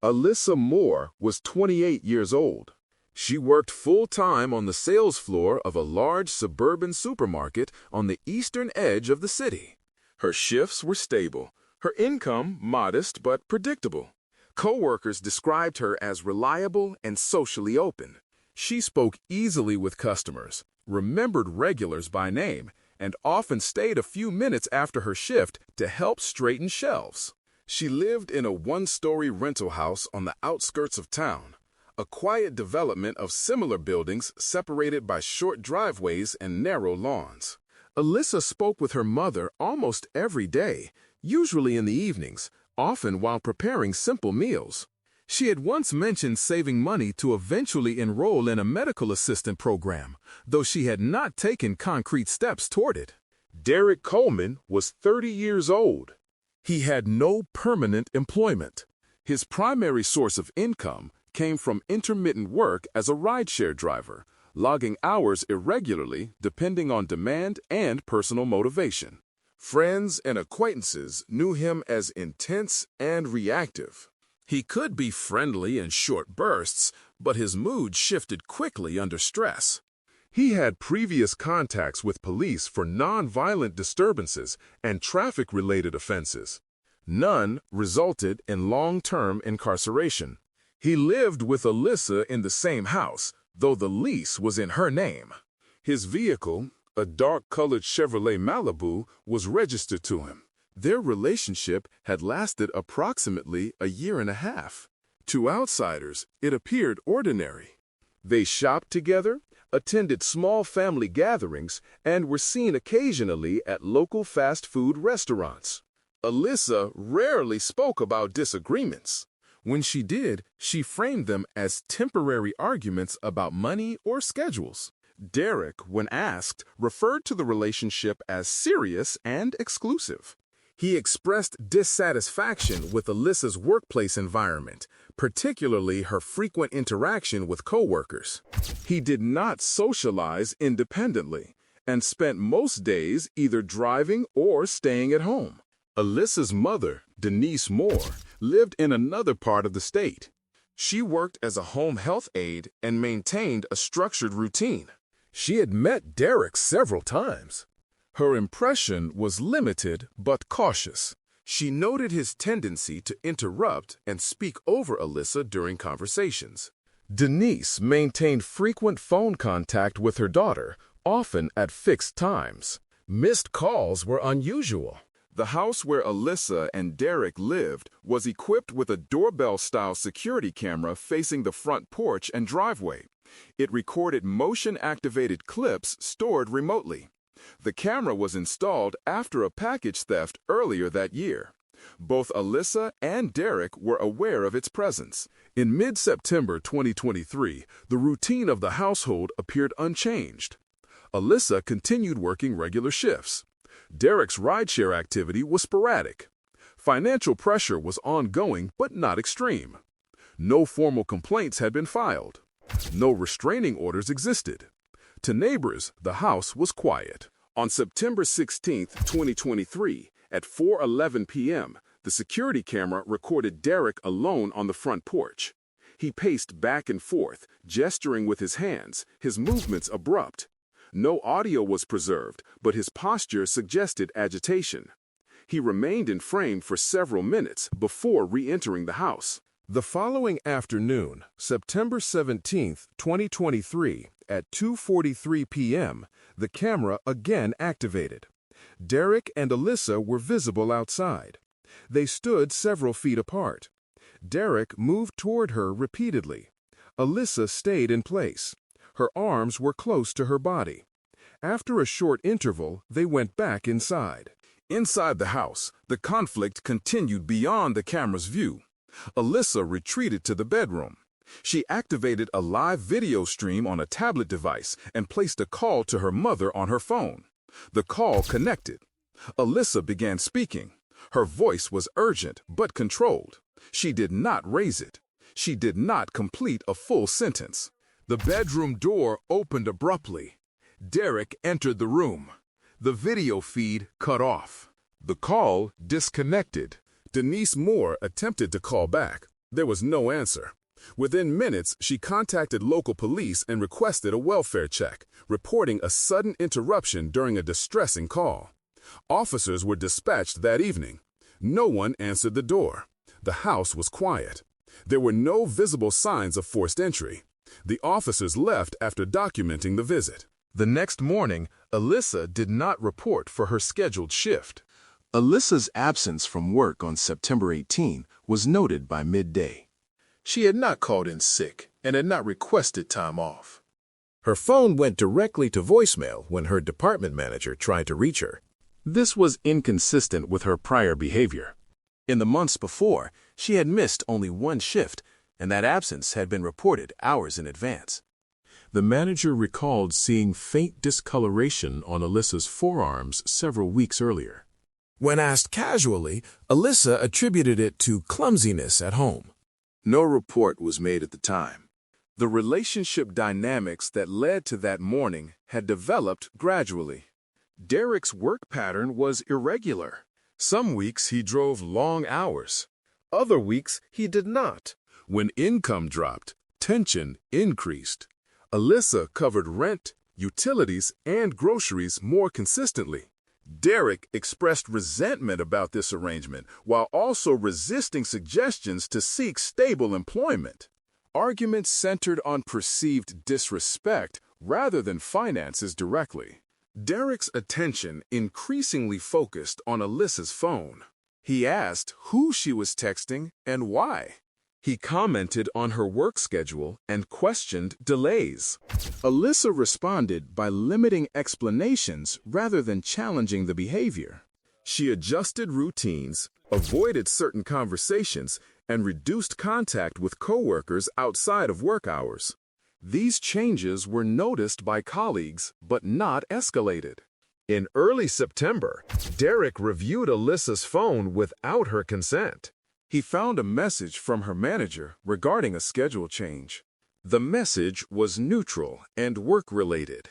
Alyssa Moore was 28 years old. She worked full-time on the sales floor of a large suburban supermarket on the eastern edge of the city. Her shifts were stable, her income modest but predictable. Coworkers described her as reliable and socially open. She spoke easily with customers, remembered regulars by name, and often stayed a few minutes after her shift to help straighten shelves. She lived in a one-story rental house on the outskirts of town, a quiet development of similar buildings separated by short driveways and narrow lawns. Alyssa spoke with her mother almost every day, usually in the evenings, often while preparing simple meals. She had once mentioned saving money to eventually enroll in a medical assistant program, though she had not taken concrete steps toward it. Derek Coleman was 30 years old. He had no permanent employment. His primary source of income came from intermittent work as a rideshare driver, logging hours irregularly depending on demand and personal motivation. Friends and acquaintances knew him as intense and reactive. He could be friendly in short bursts, but his mood shifted quickly under stress. He had previous contacts with police for nonviolent disturbances and traffic-related offenses. None resulted in long-term incarceration. He lived with Alyssa in the same house, though the lease was in her name. His vehicle, a dark-colored Chevrolet Malibu, was registered to him. Their relationship had lasted approximately a year and a half. To outsiders, it appeared ordinary. They shopped together, attended small family gatherings, and were seen occasionally at local fast food restaurants. Alyssa rarely spoke about disagreements. When she did, she framed them as temporary arguments about money or schedules. Derek, when asked, referred to the relationship as serious and exclusive. He expressed dissatisfaction with Alyssa's workplace environment, particularly her frequent interaction with coworkers. He did not socialize independently and spent most days either driving or staying at home. Alyssa's mother, Denise Moore, lived in another part of the state. She worked as a home health aide and maintained a structured routine. She had met Derek several times. Her impression was limited but cautious. She noted his tendency to interrupt and speak over Alyssa during conversations. Denise maintained frequent phone contact with her daughter, often at fixed times. Missed calls were unusual. The house where Alyssa and Derek lived was equipped with a doorbell-style security camera facing the front porch and driveway. It recorded motion-activated clips stored remotely. The camera was installed after a package theft earlier that year. Both Alyssa and Derek were aware of its presence. In mid-September 2023, the routine of the household appeared unchanged. Alyssa continued working regular shifts. Derek's rideshare activity was sporadic. Financial pressure was ongoing but not extreme. No formal complaints had been filed. No restraining orders existed. To neighbors, the house was quiet. On September 16, 2023, at 4:11 p.m., the security camera recorded Derek alone on the front porch. He paced back and forth, gesturing with his hands, his movements abrupt. No audio was preserved, but his posture suggested agitation. He remained in frame for several minutes before re-entering the house. The following afternoon, September 17, 2023, at 2:43 p.m., the camera again activated. Derek and Alyssa were visible outside. They stood several feet apart. Derek moved toward her repeatedly. Alyssa stayed in place. Her arms were close to her body. After a short interval, they went back inside. Inside the house, the conflict continued beyond the camera's view. Alyssa retreated to the bedroom. She activated a live video stream on a tablet device and placed a call to her mother on her phone. The call connected. Alyssa began speaking. Her voice was urgent but controlled. She did not raise it. She did not complete a full sentence. The bedroom door opened abruptly. Derek entered the room. The video feed cut off. The call disconnected. Denise Moore attempted to call back, There was no answer. Within minutes, she contacted local police and requested a welfare check, reporting a sudden interruption during a distressing call. Officers were dispatched that evening. No one answered the door. The house was quiet. There were no visible signs of forced entry. The officers left after documenting the visit. The next morning, Alyssa did not report for her scheduled shift. Alyssa's absence from work on September 18 was noted by midday. She had not called in sick and had not requested time off. Her phone went directly to voicemail when her department manager tried to reach her. This was inconsistent with her prior behavior. In the months before, she had missed only one shift, and that absence had been reported hours in advance. The manager recalled seeing faint discoloration on Alyssa's forearms several weeks earlier. When asked casually, Alyssa attributed it to clumsiness at home. No report was made at the time. The relationship dynamics that led to that morning had developed gradually. Derek's work pattern was irregular. Some weeks he drove long hours. Other weeks he did not. When income dropped, tension increased. Alyssa covered rent, utilities, and groceries more consistently. Derek expressed resentment about this arrangement while also resisting suggestions to seek stable employment. Arguments centered on perceived disrespect rather than finances directly. Derek's attention increasingly focused on Alyssa's phone. He asked who she was texting and why. He commented on her work schedule and questioned delays. Alyssa responded by limiting explanations rather than challenging the behavior. She adjusted routines, avoided certain conversations, and reduced contact with coworkers outside of work hours. These changes were noticed by colleagues but not escalated. In early September, Derek reviewed Alyssa's phone without her consent. He found a message from her manager regarding a schedule change. The message was neutral and work-related.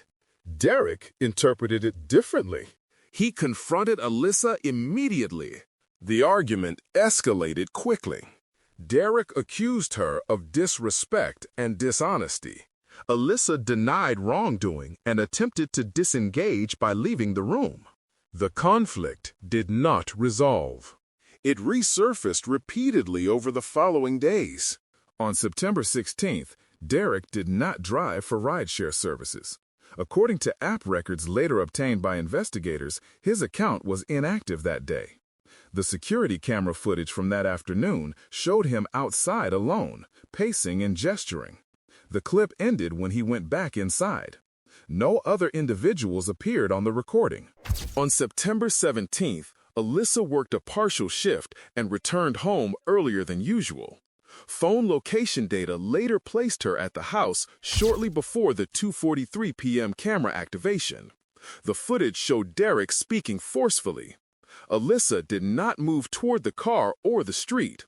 Derek interpreted it differently. He confronted Alyssa immediately. The argument escalated quickly. Derek accused her of disrespect and dishonesty. Alyssa denied wrongdoing and attempted to disengage by leaving the room. The conflict did not resolve. It resurfaced repeatedly over the following days. On September 16th, Derek did not drive for rideshare services. According to app records later obtained by investigators, his account was inactive that day. The security camera footage from that afternoon showed him outside alone, pacing and gesturing. The clip ended when he went back inside. No other individuals appeared on the recording. On September 17th, Alyssa worked a partial shift and returned home earlier than usual. Phone location data later placed her at the house shortly before the 2:43 p.m. camera activation. The footage showed Derek speaking forcefully. Alyssa did not move toward the car or the street.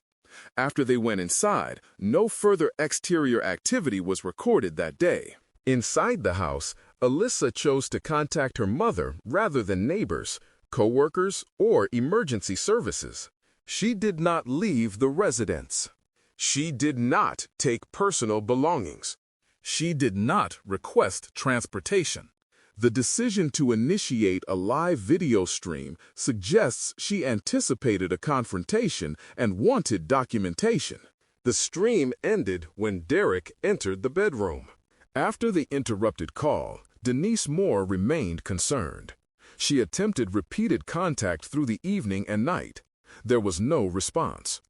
After they went inside, no further exterior activity was recorded that day. Inside the house, Alyssa chose to contact her mother rather than neighbors, co-workers, or emergency services. She did not leave the residence. She did not take personal belongings. She did not request transportation. The decision to initiate a live video stream suggests she anticipated a confrontation and wanted documentation. The stream ended when Derek entered the bedroom. After the interrupted call, Denise Moore remained concerned. She attempted repeated contact through the evening and night. There was no response.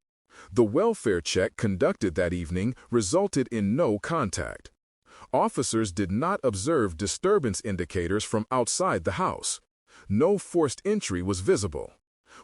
The welfare check conducted that evening resulted in no contact. Officers did not observe disturbance indicators from outside the house. No forced entry was visible.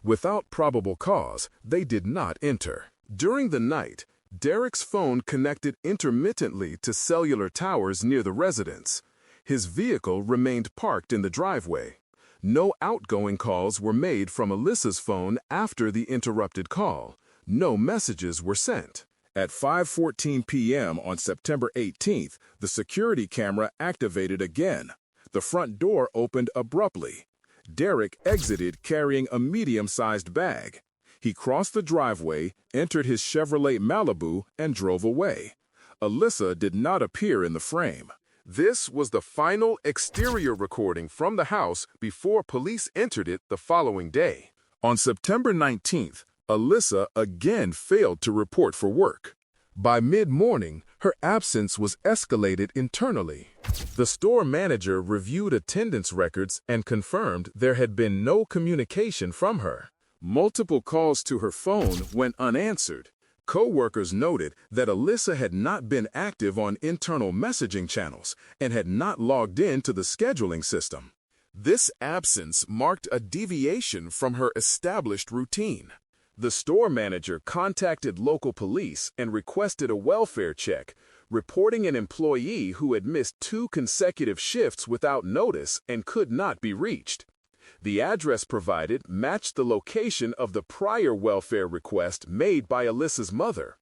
Without probable cause, they did not enter. During the night, Derek's phone connected intermittently to cellular towers near the residence. His vehicle remained parked in the driveway. No outgoing calls were made from Alyssa's phone after the interrupted call. No messages were sent. At 5:14 p.m. on September 18th, the security camera activated again. The front door opened abruptly. Derek exited carrying a medium-sized bag. He crossed the driveway, entered his Chevrolet Malibu, and drove away. Alyssa did not appear in the frame. This was the final exterior recording from the house before police entered it the following day. On September 19th, Alyssa again failed to report for work. By mid-morning, her absence was escalated internally. The store manager reviewed attendance records and confirmed there had been no communication from her. Multiple calls to her phone went unanswered. Co-workers noted that Alyssa had not been active on internal messaging channels and had not logged in to the scheduling system. This absence marked a deviation from her established routine. The store manager contacted local police and requested a welfare check, reporting an employee who had missed 2 consecutive shifts without notice and could not be reached. The address provided matched the location of the prior welfare request made by Alyssa's mother.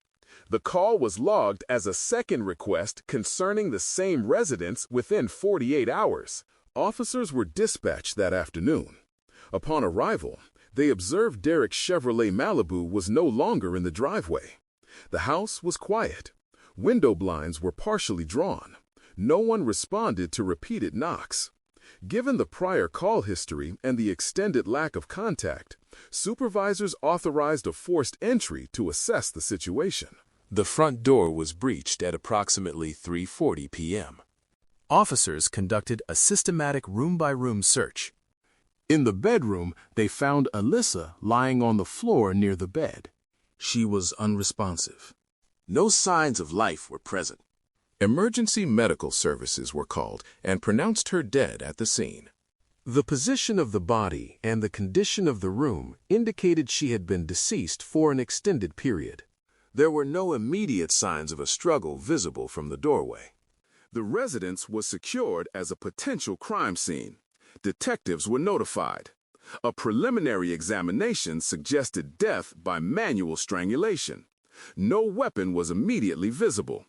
The call was logged as a second request concerning the same residence within 48 hours. Officers were dispatched that afternoon. Upon arrival, they observed Derek's Chevrolet Malibu was no longer in the driveway. The house was quiet. Window blinds were partially drawn. No one responded to repeated knocks. Given the prior call history and the extended lack of contact, supervisors authorized a forced entry to assess the situation. The front door was breached at approximately 3:40 p.m. Officers conducted a systematic room-by-room search. In the bedroom, they found Alyssa lying on the floor near the bed. She was unresponsive. No signs of life were present. Emergency medical services were called and pronounced her dead at the scene. The position of the body and the condition of the room indicated she had been deceased for an extended period. There were no immediate signs of a struggle visible from the doorway. The residence was secured as a potential crime scene. Detectives were notified. A preliminary examination suggested death by manual strangulation. No weapon was immediately visible.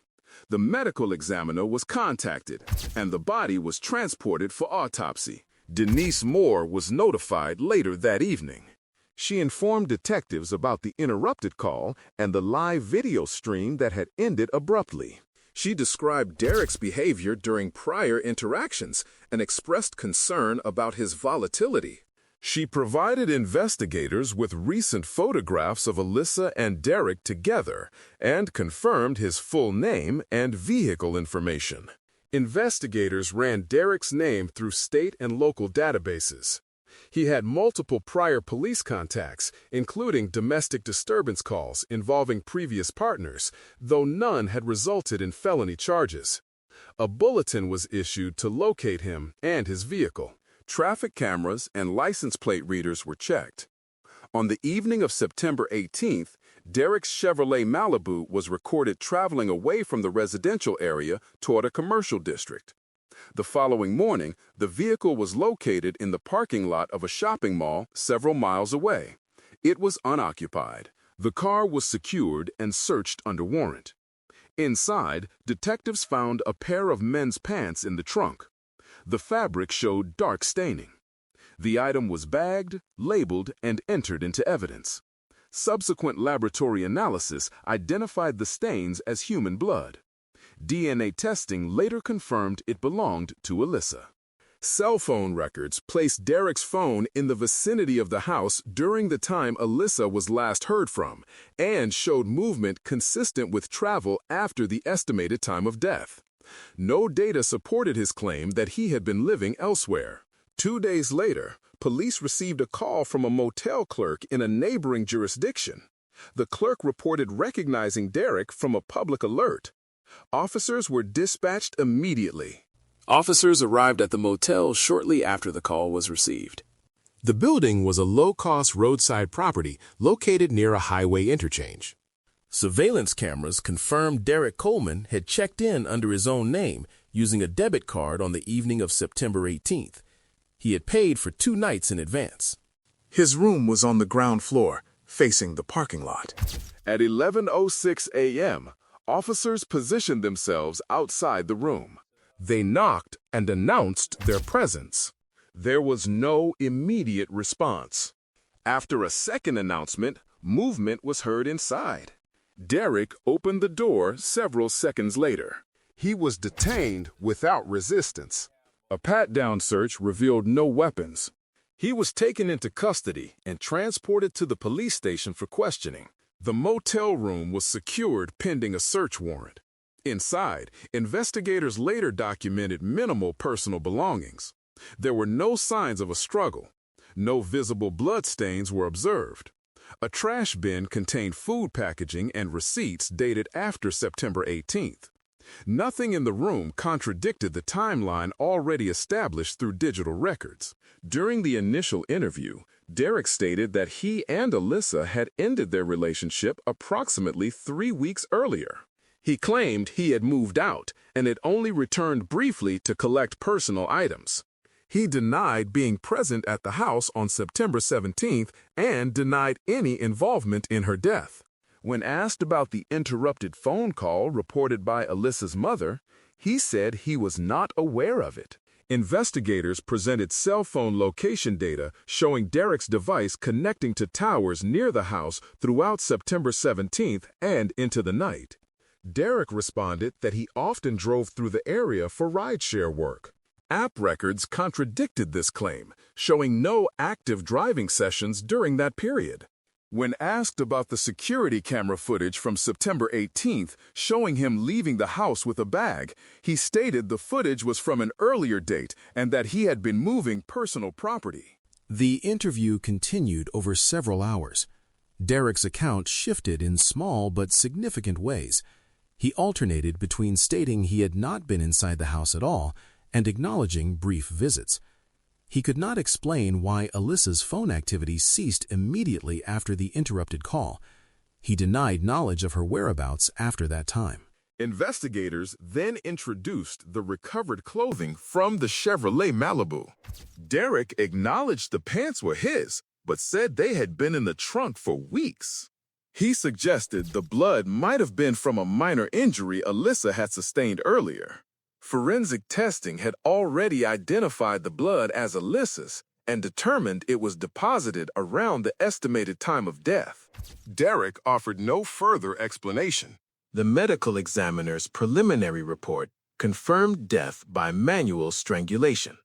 The medical examiner was contacted, and the body was transported for autopsy. Denise Moore was notified later that evening. She informed detectives about the interrupted call and the live video stream that had ended abruptly. She described Derek's behavior during prior interactions and expressed concern about his volatility. She provided investigators with recent photographs of Alyssa and Derek together and confirmed his full name and vehicle information. Investigators ran Derek's name through state and local databases. He had multiple prior police contacts, including domestic disturbance calls involving previous partners, though none had resulted in felony charges. A bulletin was issued to locate him and his vehicle. Traffic cameras and license plate readers were checked. On the evening of September 18th, Derek's Chevrolet Malibu was recorded traveling away from the residential area toward a commercial district. The following morning, the vehicle was located in the parking lot of a shopping mall several miles away. It was unoccupied. The car was secured and searched under warrant. Inside, detectives found a pair of men's pants in the trunk. The fabric showed dark staining. The item was bagged, labeled, and entered into evidence. Subsequent laboratory analysis identified the stains as human blood. DNA testing later confirmed it belonged to Alyssa. Cell phone records placed Derek's phone in the vicinity of the house during the time Alyssa was last heard from and showed movement consistent with travel after the estimated time of death. No data supported his claim that he had been living elsewhere. 2 days later, police received a call from a motel clerk in a neighboring jurisdiction. The clerk reported recognizing Derek from a public alert. Officers were dispatched immediately. Officers arrived at the motel shortly after the call was received. The building was a low-cost roadside property located near a highway interchange. Surveillance cameras confirmed Derek Coleman had checked in under his own name using a debit card on the evening of September 18th. He had paid for 2 nights in advance. His room was on the ground floor, facing the parking lot. At 11:06 a.m., officers positioned themselves outside the room. They knocked and announced their presence. There was no immediate response. After a second announcement, Movement was heard inside. Derek opened the door several seconds later. He was detained without resistance. A pat-down search revealed no weapons. He was taken into custody and transported to the police station for questioning. The motel room was secured pending a search warrant. Inside, investigators later documented minimal personal belongings. There were no signs of a struggle. No visible bloodstains were observed. A trash bin contained food packaging and receipts dated after September 18th. Nothing in the room contradicted the timeline already established through digital records. During the initial interview, Derek stated that he and Alyssa had ended their relationship approximately 3 weeks earlier. He claimed he had moved out and had only returned briefly to collect personal items. He denied being present at the house on September 17th and denied any involvement in her death. When asked about the interrupted phone call reported by Alyssa's mother, he said he was not aware of it. Investigators presented cell phone location data showing Derek's device connecting to towers near the house throughout September 17th and into the night. Derek responded that he often drove through the area for rideshare work. App records contradicted this claim, showing no active driving sessions during that period. When asked about the security camera footage from September 18th showing him leaving the house with a bag, he stated the footage was from an earlier date and that he had been moving personal property. The interview continued over several hours. Derek's account shifted in small but significant ways. He alternated between stating he had not been inside the house at all and acknowledging brief visits. He could not explain why Alyssa's phone activity ceased immediately after the interrupted call. He denied knowledge of her whereabouts after that time. Investigators then introduced the recovered clothing from the Chevrolet Malibu. Derek acknowledged the pants were his, but said they had been in the trunk for weeks. He suggested the blood might have been from a minor injury Alyssa had sustained earlier. Forensic testing had already identified the blood as Alyssa's and determined it was deposited around the estimated time of death. Derek offered no further explanation. The medical examiner's preliminary report confirmed death by manual strangulation.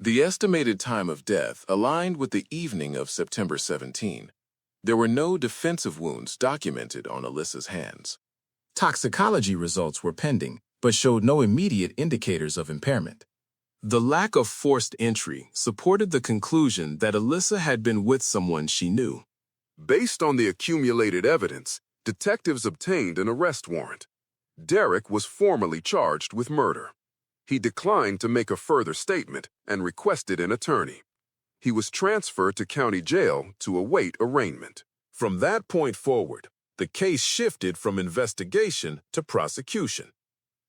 The estimated time of death aligned with the evening of September 17. There were no defensive wounds documented on Alyssa's hands. Toxicology results were pending, but showed no immediate indicators of impairment. The lack of forced entry supported the conclusion that Alyssa had been with someone she knew. Based on the accumulated evidence, detectives obtained an arrest warrant. Derek was formally charged with murder. He declined to make a further statement and requested an attorney. He was transferred to county jail to await arraignment. From that point forward, the case shifted from investigation to prosecution.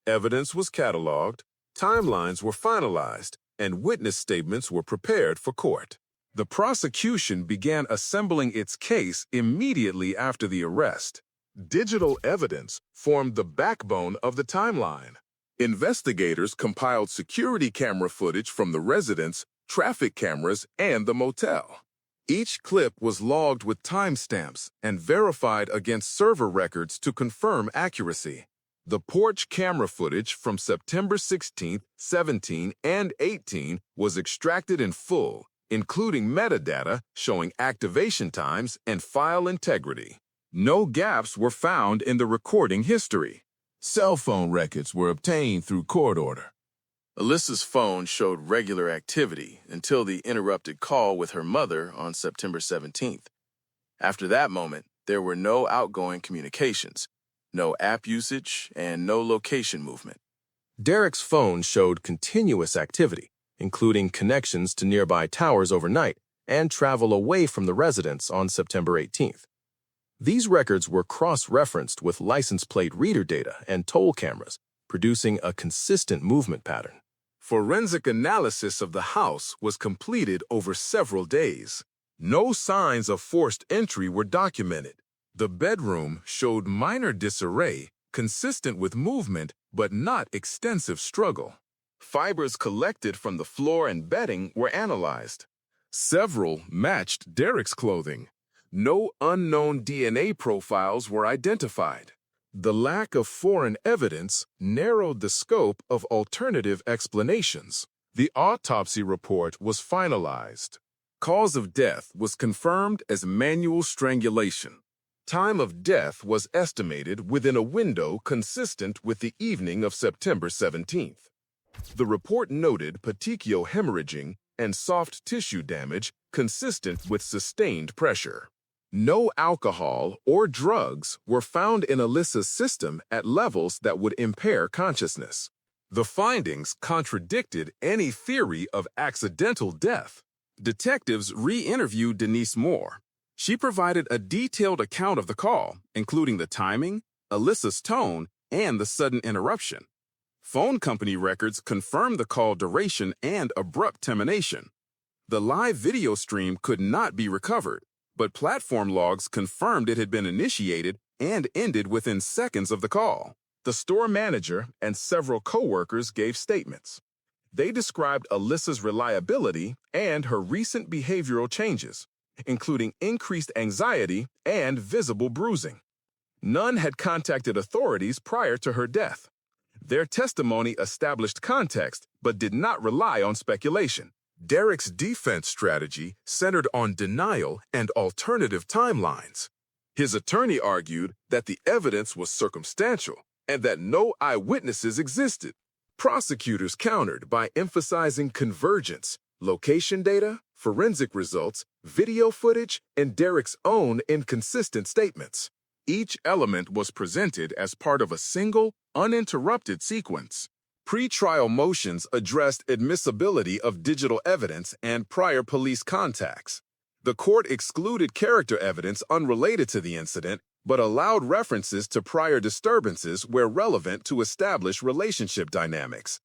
Evidence was cataloged, timelines were finalized, and witness statements were prepared for court. The prosecution began assembling its case immediately after the arrest. Digital evidence formed the backbone of the timeline. Investigators compiled security camera footage from the residence, traffic cameras, and the motel. Each clip was logged with timestamps and verified against server records to confirm accuracy. The porch camera footage from September 16, 17, and 18 was extracted in full, including metadata showing activation times and file integrity. No gaps were found in the recording history. Cell phone records were obtained through court order. Alyssa's phone showed regular activity until the interrupted call with her mother on September 17th. After that moment, there were no outgoing communications, no app usage, and no location movement. Derek's phone showed continuous activity, including connections to nearby towers overnight and travel away from the residence on September 18th. These records were cross-referenced with license plate reader data and toll cameras, producing a consistent movement pattern. Forensic analysis of the house was completed over several days. No signs of forced entry were documented. The bedroom showed minor disarray, consistent with movement but not extensive struggle. Fibers collected from the floor and bedding were analyzed. Several matched Derek's clothing. No unknown DNA profiles were identified. The lack of foreign evidence narrowed the scope of alternative explanations. The autopsy report was finalized. Cause of death was confirmed as manual strangulation. Time of death was estimated within a window consistent with the evening of September 17th. The report noted petechial hemorrhaging and soft tissue damage consistent with sustained pressure. No alcohol or drugs were found in Alyssa's system at levels that would impair consciousness. The findings contradicted any theory of accidental death. Detectives re-interviewed Denise Moore. She provided a detailed account of the call, including the timing, Alyssa's tone, and the sudden interruption. Phone company records confirmed the call duration and abrupt termination. The live video stream could not be recovered, but platform logs confirmed it had been initiated and ended within seconds of the call. The store manager and several co-workers gave statements. They described Alyssa's reliability and her recent behavioral changes, including increased anxiety and visible bruising. None had contacted authorities prior to her death. Their testimony established context but did not rely on speculation. Derek's defense strategy centered on denial and alternative timelines. His attorney argued that the evidence was circumstantial and that no eyewitnesses existed. Prosecutors countered by emphasizing convergence, location data, forensic results, video footage, and Derek's own inconsistent statements. Each element was presented as part of a single, uninterrupted sequence. Pre-trial motions addressed admissibility of digital evidence and prior police contacts. The court excluded character evidence unrelated to the incident, but allowed references to prior disturbances where relevant to establish relationship dynamics.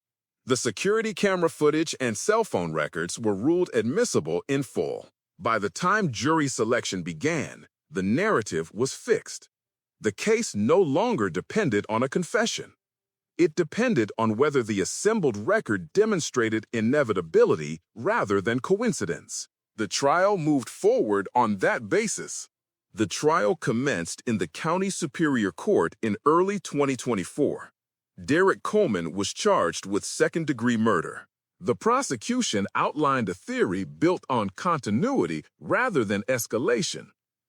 The security camera footage and cell phone records were ruled admissible in full. By the time jury selection began, the narrative was fixed. The case no longer depended on a confession. It depended on whether the assembled record demonstrated inevitability rather than coincidence. The trial moved forward on that basis. The trial commenced in the County Superior Court in early 2024. Derek Coleman was charged with second-degree murder. The prosecution outlined a theory built on continuity rather than escalation,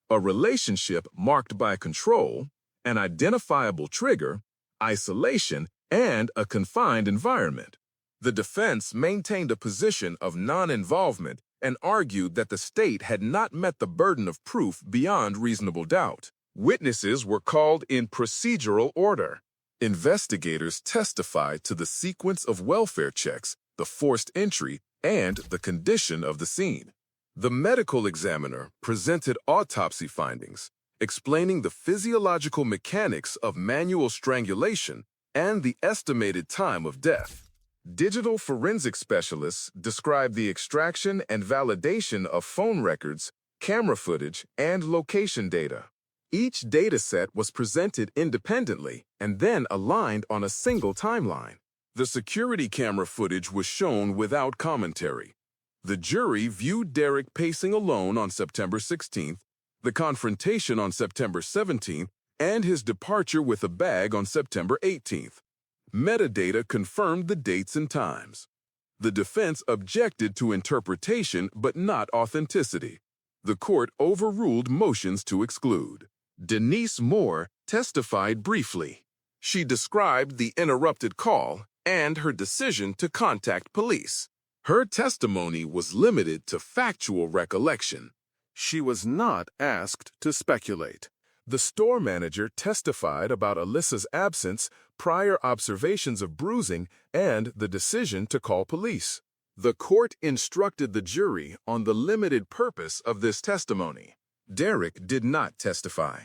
a relationship marked by control, an identifiable trigger, isolation, and a confined environment. The defense maintained a position of non-involvement and argued that the state had not met the burden of proof beyond reasonable doubt. Witnesses were called in procedural order. Investigators testified to the sequence of welfare checks, the forced entry, and the condition of the scene. The medical examiner presented autopsy findings, explaining the physiological mechanics of manual strangulation and the estimated time of death. Digital forensic specialists described the extraction and validation of phone records, camera footage, and location data. Each dataset was presented independently and then aligned on a single timeline. The security camera footage was shown without commentary. The jury viewed Derek pacing alone on September 16th, the confrontation on September 17th, and his departure with a bag on September 18th. Metadata confirmed the dates and times. The defense objected to interpretation but not authenticity. The court overruled motions to exclude. Denise Moore testified briefly. She described the interrupted call and her decision to contact police. Her testimony was limited to factual recollection. She was not asked to speculate. The store manager testified about Alyssa's absence, prior observations of bruising, and the decision to call police. The court instructed the jury on the limited purpose of this testimony. Derek did not testify.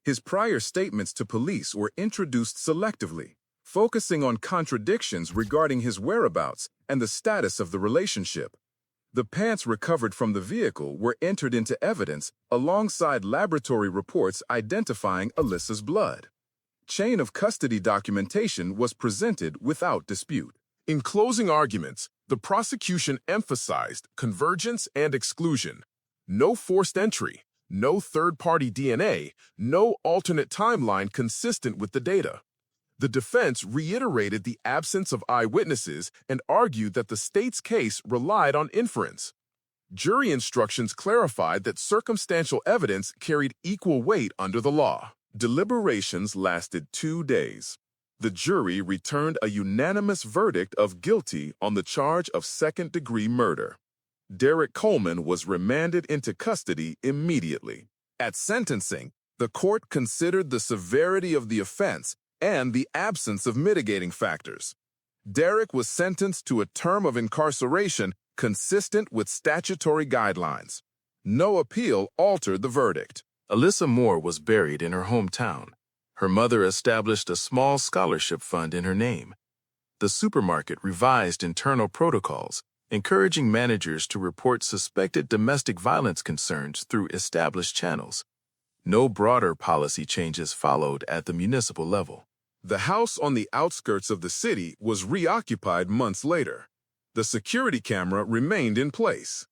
His prior statements to police were introduced selectively, focusing on contradictions regarding his whereabouts and the status of the relationship. The pants recovered from the vehicle were entered into evidence alongside laboratory reports identifying Alyssa's blood. Chain of custody documentation was presented without dispute. In closing arguments, the prosecution emphasized convergence and exclusion. No forced entry, No third-party DNA, no alternate timeline consistent with the data. The defense reiterated the absence of eyewitnesses and argued that the state's case relied on inference. Jury instructions clarified that circumstantial evidence carried equal weight under the law. Deliberations lasted 2 days. The jury returned a unanimous verdict of guilty on the charge of second-degree murder. Derek Coleman was remanded into custody immediately. At sentencing, the court considered the severity of the offense and the absence of mitigating factors. Derek was sentenced to a term of incarceration consistent with statutory guidelines. No appeal altered the verdict. Alyssa Moore was buried in her hometown. Her mother established a small scholarship fund in her name. The supermarket revised internal protocols, encouraging managers to report suspected domestic violence concerns through established channels. No broader policy changes followed at the municipal level. The house on the outskirts of the city was reoccupied months later. The security camera remained in place.